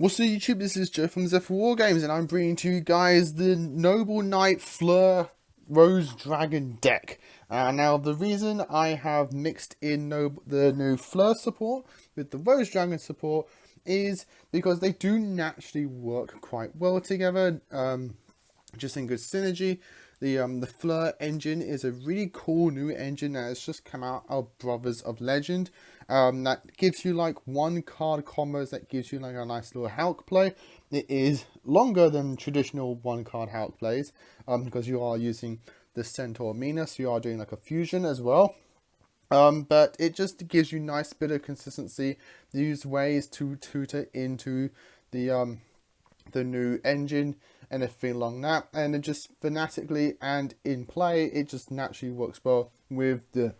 What's up YouTube, this is Joe from Zephyr War Games, and I'm bringing to you guys the Noble Knight Fleur Dragon deck. Now the reason I have mixed in the new Fleur support with the Rose Dragon support is because they do naturally work quite well together, just in good synergy. The Fleur engine is a really cool new engine that has just come out of Brothers of Legend. That gives you like one card combos that gives you like a nice little Hulk play. It is longer than traditional one card Hulk plays, because you are using the Centaur Mina, so you are doing like a fusion as well. But it just gives you nice bit of consistency. These ways to tutor into the new engine and everything along that, and it just fanatically and in play it just naturally works well with the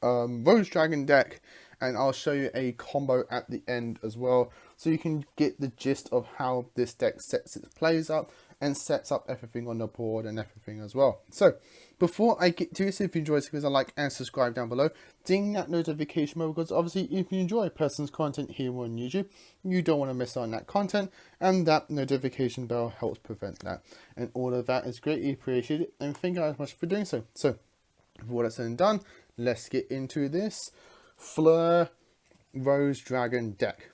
Rose Dragon deck, and I'll show you a combo at the end as well, so you can get the gist of how this deck sets its plays up and sets up everything on the board and everything as well. So before I get to this, if you enjoy this, please like and subscribe down below, ding that notification bell, because obviously if you enjoy a person's content here on YouTube, you don't want to miss out on that content, and that notification bell helps prevent that, and all of that is greatly appreciated, and thank you guys much for doing so. So before that's said and done, let's get into this Fleur Rose Dragon deck.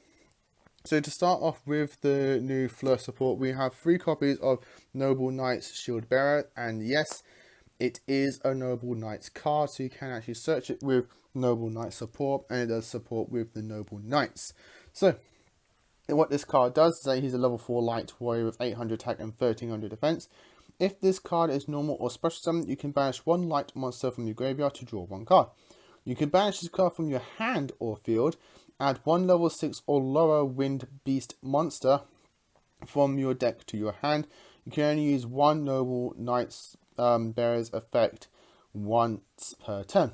So to start off with the new Fleur support, we have 3 copies of Noble Knight's Shield Bearer, and yes, it is a Noble Knights card, so you can actually search it with Noble Knight support, and it does support with the Noble Knights. So what this card does is that he's a level 4 light warrior with 800 attack and 1300 defense. If this card is normal or special summon, you can banish 1 light monster from your graveyard to draw 1 card. You can banish this card from your hand or field, add 1 level 6 or lower wind beast monster from your deck to your hand. You can only use 1 Noble Knight's Bearer's effect once per turn.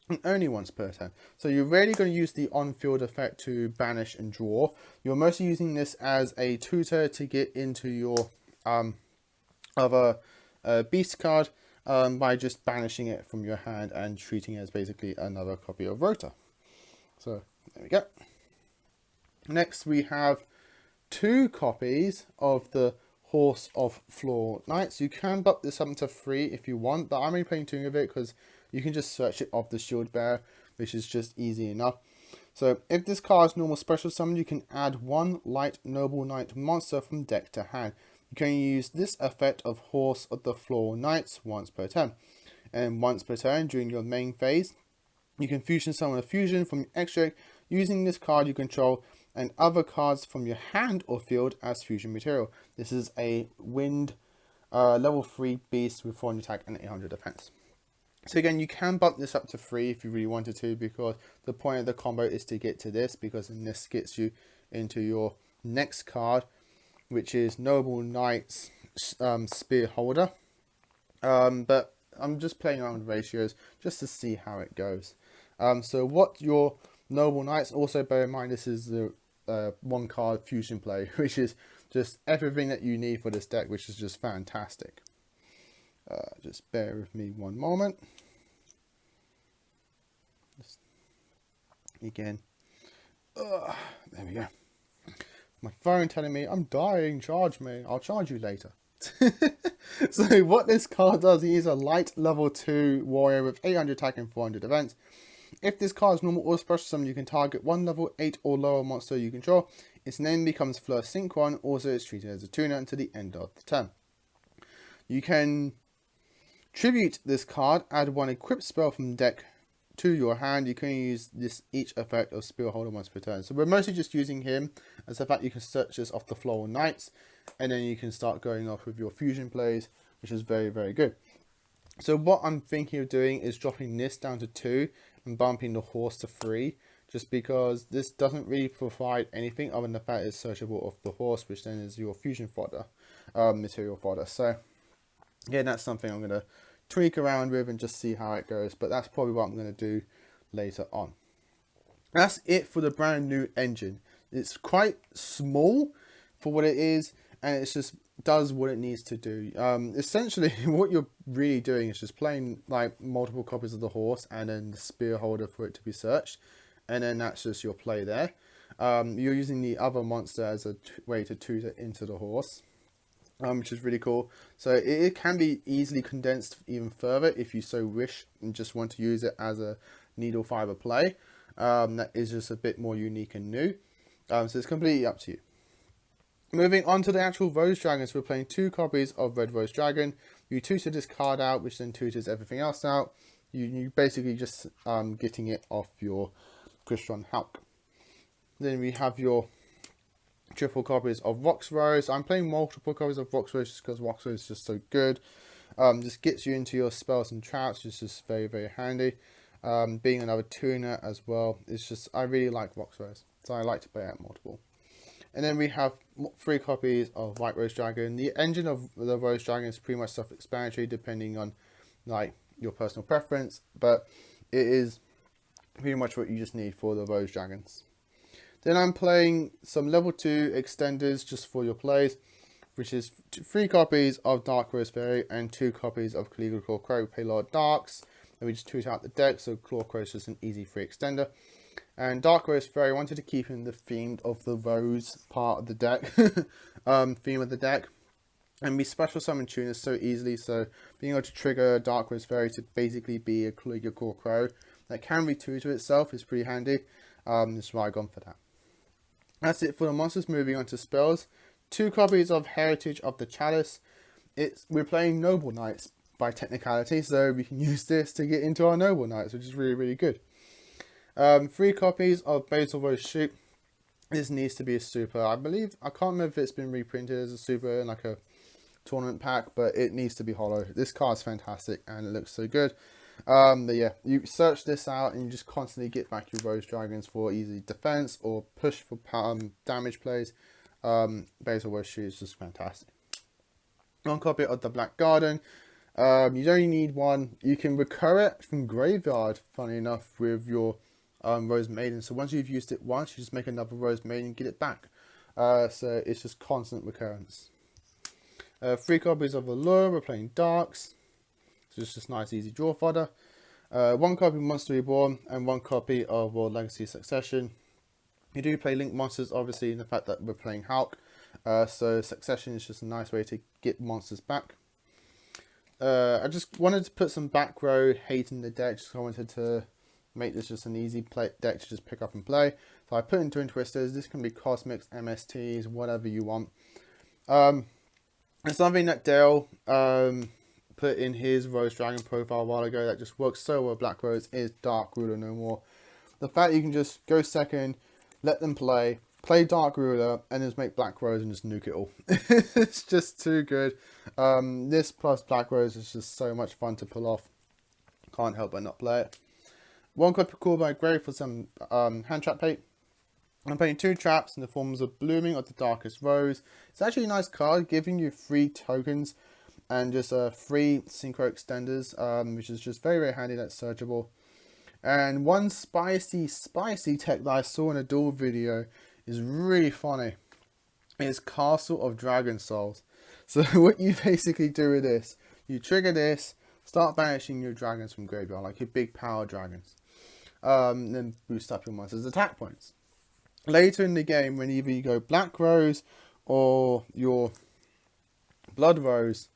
And only once per turn. So you're really going to use the on-field effect to banish and draw. You're mostly using this as a tutor to get into your other beast card, by just banishing it from your hand and treating it as basically another copy of Rota. So there we go. Next we have 2 copies of the Horse of Fleur Knights. You can buff this up to 3 if you want, but I'm only playing 2 of it because you can just search it off the Shield Bearer, which is just easy enough. So if this card is normal special summon, you can add 1 light Noble Knight monster from deck to hand. You can use this effect of Horse of the Fleur Knights once per turn. And once per turn during your main phase, you can fusion summon a fusion from your extract using this card you control and other cards from your hand or field as fusion material. This is a wind level 3 beast with 400 attack and 800 defense. So again, you can bump this up to 3 if you really wanted to, because the point of the combo is to get to this, because then this gets you into your next card, which is Noble Knight's Spear Holder. But I'm just playing around with ratios just to see how it goes. So what your Noble Knights, also bear in mind this is the 1 card fusion play, which is just everything that you need for this deck, which is just fantastic. Just bear with me one moment. Just, again, there we go. My phone telling me I'm dying, charge me, I'll charge you later. So what this card does, he is a light level 2 warrior with 800 attack and 400 defense. If this card is normal or special summon, you can target 1 level 8 or lower monster you control. Its name becomes Fleur Synchron, also it's treated as a tuner until the end of the turn. You can tribute this card, add 1 equipped spell from deck to your hand. You can use this each effect of Spear Holder once per turn. So we're mostly just using him as the fact you can search this off the Fleur Knights, and then you can start going off with your fusion plays, which is very, very good. So what I'm thinking of doing is dropping this down to 2 and bumping the horse to 3, just because this doesn't really provide anything other than the fact it's searchable off the horse, which then is your fusion fodder, material fodder. So again, that's something I'm going to tweak around with and just see how it goes, but that's probably what I'm going to do later on. That's it for the brand new engine. It's quite small for what it is, and it just does what it needs to do. Essentially what you're really doing is just playing like multiple copies of the horse and then the spear holder for it to be searched, and then that's just your play there. You're using the other monster as a way to toot it into the horse, which is really cool. So it can be easily condensed even further if you so wish and just want to use it as a needle fiber play. That is just a bit more unique and new. So it's completely up to you. Moving on to the actual Rose Dragons, we're playing 2 copies of Red Rose Dragon. You tutor this card out, which then tutors everything else out. You basically just getting it off your Christian Hulk. Then we have your triple copies of Rox Rose. I'm playing multiple copies of Rox Rose just because Rox Rose is just so good. Just gets you into your spells and traps, which is just very, very handy. Being another tuner as well, it's just, I really like Rox Rose, so I like to play out multiple. And then we have 3 copies of White Rose Dragon. The engine of the Rose Dragon is pretty much self-explanatory depending on like your personal preference, but it is pretty much what you just need for the Rose Dragons. Then I'm playing some level 2 extenders just for your plays, which is 3 copies of Dark Rose Fairy and 2 copies of Caligo Claw Crow. Pay a lot of Darks, and we just toot out the deck, so Claw Crow is just an easy free extender. And Dark Rose Fairy, I wanted to keep in the theme of the Rose part of the deck, theme of the deck. And we special summon tuners so easily, so being able to trigger Dark Rose Fairy to basically be a Caligo Claw Crow that can retutor itself is pretty handy. That's why I've gone for that. That's it for the monsters. Moving on to spells. 2 copies of Heritage of the Chalice. We're playing Noble Knights by technicality, so we can use this to get into our Noble Knights, which is really, really good. 3 copies of Basil Rose Shoot. This needs to be a super. I believe, I can't remember if it's been reprinted as a super in like a tournament pack, but it needs to be hollow. This card's fantastic and it looks so good. But yeah, you search this out and you just constantly get back your Rose Dragons for easy defense or push for damage plays. Basil Rose Shoot is just fantastic. 1 copy of the Black Garden. You don't need 1. You can recur it from graveyard, funny enough, with your Rose Maiden. So once you've used it once, you just make another Rose Maiden and get it back. So it's just constant recurrence. 3 copies of Allure. We're playing Darks. So it's just nice, easy draw fodder. 1 copy of Monster Reborn and 1 copy of World Legacy Succession. You do play Link monsters, obviously, in the fact that we're playing Hulk. So Succession is just a nice way to get monsters back. I just wanted to put some back row hate in the deck. Just I wanted to make this just an easy deck to just pick up and play. So I put in Twin Twisters. This can be Cosmics, MSTs, whatever you want. It's something that Dale put in his Rose Dragon profile a while ago that just works so well. Black Rose is Dark Ruler no more. The fact you can just go second, let them play Dark Ruler, and just make Black Rose and just nuke it all. It's just too good. This plus Black Rose is just so much fun to pull off. Can't help but not play it. 1 copy called by Grave for some hand trap bait. I'm playing 2 traps in the forms of Blooming of the Darkest Rose. It's actually a nice card, giving you 3 tokens and just 3 synchro extenders, which is just very, very handy. That's searchable. And 1 spicy tech that I saw in a duel video is really funny. It's Castle of Dragon Souls. So what you basically do with this, you trigger this, start banishing your dragons from graveyard, like your big power dragons. Then boost up your monsters' attack points. Later in the game, when either you go Black Rose or your Blood Rose,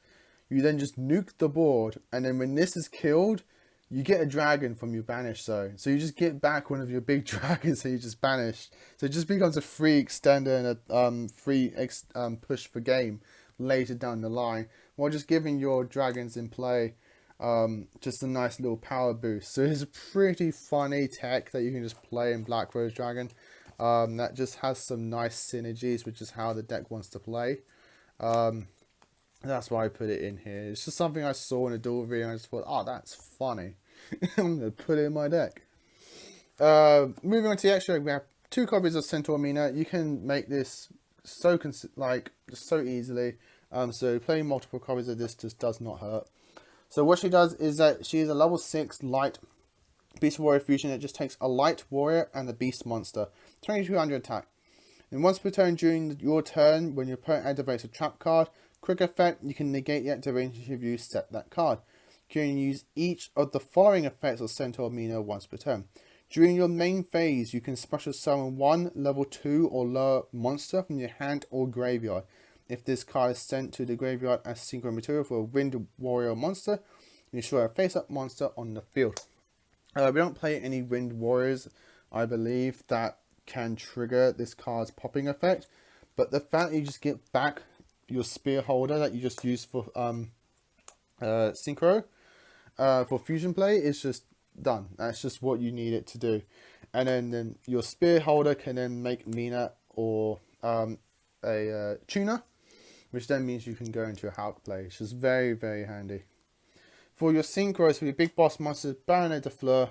you then just nuke the board, and then when this is killed, you get a dragon from your banish zone. So you just get back one of your big dragons that you just banished. So it just becomes a free extender and a free push for game later down the line, while just giving your dragons in play just a nice little power boost. So it's a pretty funny tech that you can just play in Black Rose Dragon. That just has some nice synergies, which is how the deck wants to play. That's why I put it in here. It's just something I saw in a duel video and I just thought, oh, that's funny. I'm going to put it in my deck. Moving on to the extra, we have 2 copies of Centaur Mina. You can make this so just so easily. So playing multiple copies of this just does not hurt. So what she does is that she is a level 6 light Beast Warrior fusion. It just takes a light warrior and a beast monster. 2200 attack. And once per turn during your turn, when your opponent activates a trap card, quick effect, you can negate the activation if you set that card. You can use each of the following effects of Centaur Mina once per turn. During your main phase, you can special summon one level 2 or lower monster from your hand or graveyard. If this card is sent to the graveyard as synchro material for a Wind Warrior monster, you destroy a face-up monster on the field. We don't play any Wind Warriors, I believe, that can trigger this card's popping effect. But the fact that you just get back your spear holder that you just used for synchro for fusion play is just done. That's just what you need it to do. And then your spear holder can then make Mina or a tuner, which then means you can go into a Hulk play. It's just very, very handy. For your synchros, for your big boss monsters, Baronet de Fleur,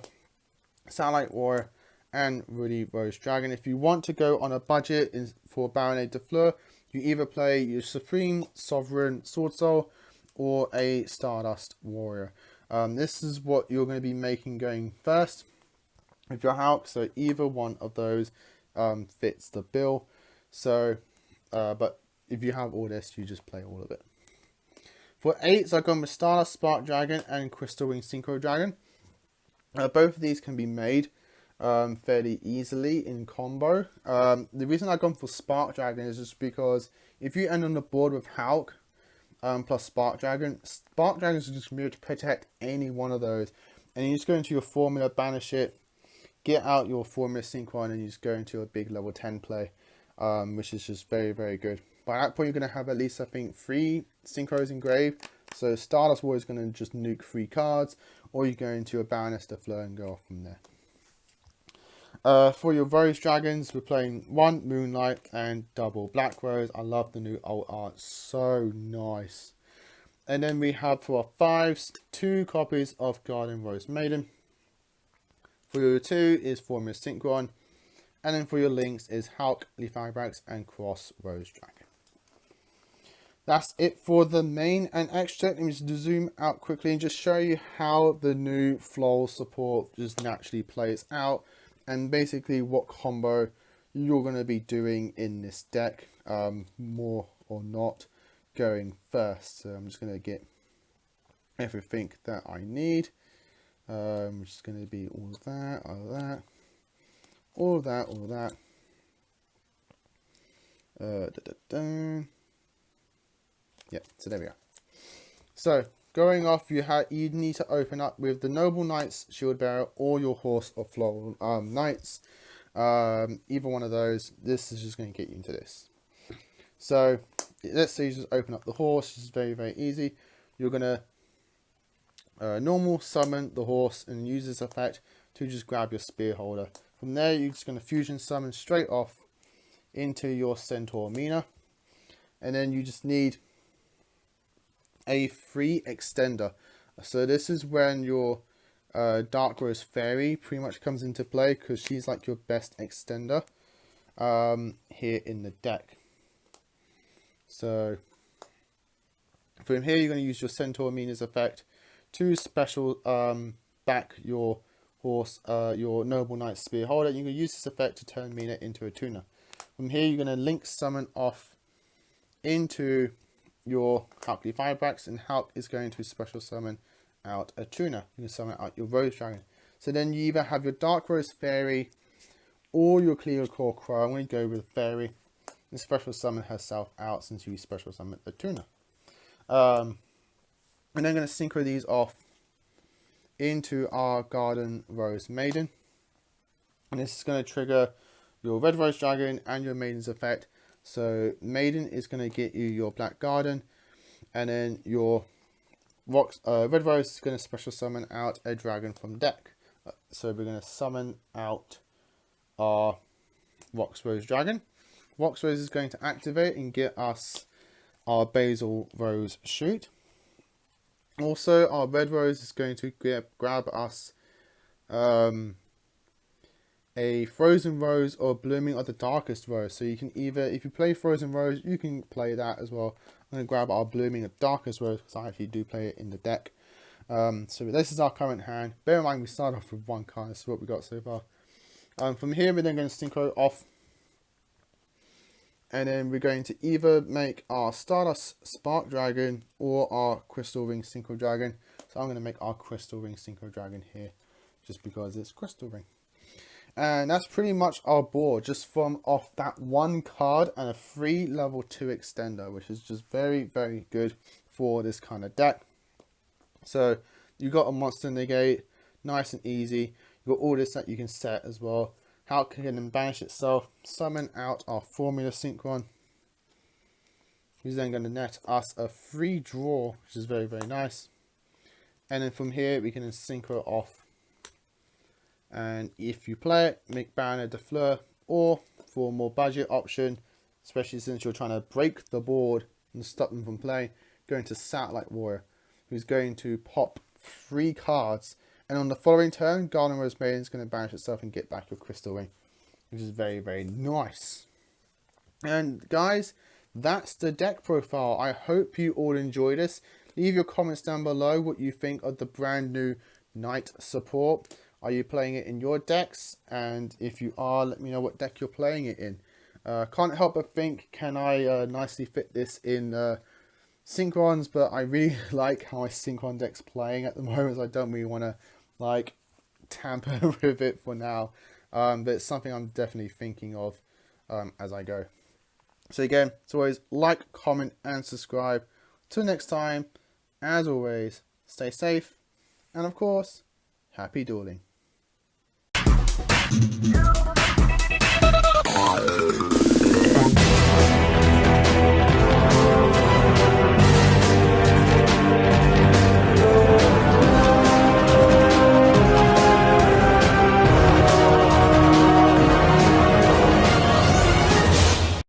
Satellite Warrior, and Rudy Rose Dragon. If you want to go on a budget for Baronet de Fleur, you either play your Supreme Sovereign Sword Soul or a Stardust Warrior. This is what you're going to be making going first with your Hulk, so either one of those fits the bill. So, but if you have all this, you just play all of it. For 8s, I've gone with Stardust Spark Dragon and Crystal Wing Synchro Dragon. Both of these can be made fairly easily in combo. The reason I've gone for Spark Dragon is just because if you end on the board with Hulk plus Spark Dragon is just going to be able to protect any one of those. And you just go into your formula, banish it, get out your formula synchro, and you just go into a big level 10 play, which is just very, very good. By that point, you're going to have at least, I think, 3 synchros engraved. So Stardust Warrior is going to just nuke 3 cards, or you go into a Baroness de Fleur and go off from there. For your Rose Dragons, we're playing 1 Moonlight and double Black Rose. I love the new alt art, so nice. And then we have for our 5s, 2 copies of Garden Rose Maiden. For your 2 is Formula Synchron. And then for your links is Hulk, Leafabrax, and Cross Rose Dragon. That's it for the main and extra. Let me just zoom out quickly and just show you how the new floral support just naturally plays out. And basically what combo you're going to be doing in this deck, more or not, going first. So I'm just going to get everything that I need. Which is going to be all of that, all of that, all of that, all of that. Yeah, so there we go. So going off, you need to open up with the Noble Knights Shield Bearer or your Horse of Floral Knights. Either one of those. This is just going to get you into this. So let's say you just open up the horse. This is very, very easy. You're going to normal summon the horse and use this effect to just grab your spear holder. From there, you're just going to fusion summon straight off into your Centaur Mina. And then you just need a free extender. So this is when your Dark Rose Fairy pretty much comes into play, because she's like your best extender here in the deck. So from here, you're going to use your Centaur Mina's effect to special back your horse, your Noble Knight Spear Holder. You can use this effect to turn Mina into a tuner. From here, you're going to link summon off into your Hulk Leafabrax, and Hulk is going to special summon out a tuner. You can summon out your Rose Dragon. So then you either have your Dark Rose Fairy or your Cleo Core Crow. I'm going to go with Fairy and special summon herself out since you special summon the tuner. And I'm going to synchro these off into our Garden Rose Maiden. And this is going to trigger your Red Rose Dragon and your Maiden's effect. So Maiden is going to get you your Black Garden, and then your Red Rose is going to special summon out a dragon from deck. So we're going to summon out our Wax Rose Dragon. Wax Rose is going to activate and get us our Basil Rose Shoot. Also, our Red Rose is going to grab us a Frozen Rose or Blooming of the Darkest Rose. So you can either, if you play Frozen Rose, you can play that as well. I'm going to grab our Blooming of the Darkest Rose because I actually do play it in the deck. So this is our current hand. Bear in mind we start off with 1 card. This is what we got so far. From here, we're then going to synchro off. And then we're going to either make our Stardust Spark Dragon or our Crystal Ring Synchro Dragon. So I'm going to make our Crystal Ring Synchro Dragon here, just because it's Crystal Ring. And that's pretty much our board, just from off that one card and a free level 2 extender, which is just very, very good for this kind of deck. So you got a monster negate, nice and easy. You got all this that you can set as well. How it can banish itself, summon out our Formula Synchron. He's then going to net us a free draw, which is very, very nice. And then from here we can then synchro off. And if you play it, make Baron de Fleur, or for a more budget option, especially since you're trying to break the board and stop them from playing, going to Satellite Warrior, who's going to pop 3 cards. And on the following turn, Garden Rose Maiden is going to banish itself and get back your Crystal Ring, which is very, very nice. And guys, that's the deck profile. I hope you all enjoyed this. Leave your comments down below what you think of the brand new Knight support. Are you playing it in your decks? And if you are, let me know what deck you're playing it in. Can't help but think, can I nicely fit this in Synchrons? But I really like how my Synchron deck's playing at the moment. So I don't really want to like tamper with it for now. But it's something I'm definitely thinking of as I go. So again, as always, like, comment, and subscribe. Till next time, as always, stay safe, and of course, happy dueling. You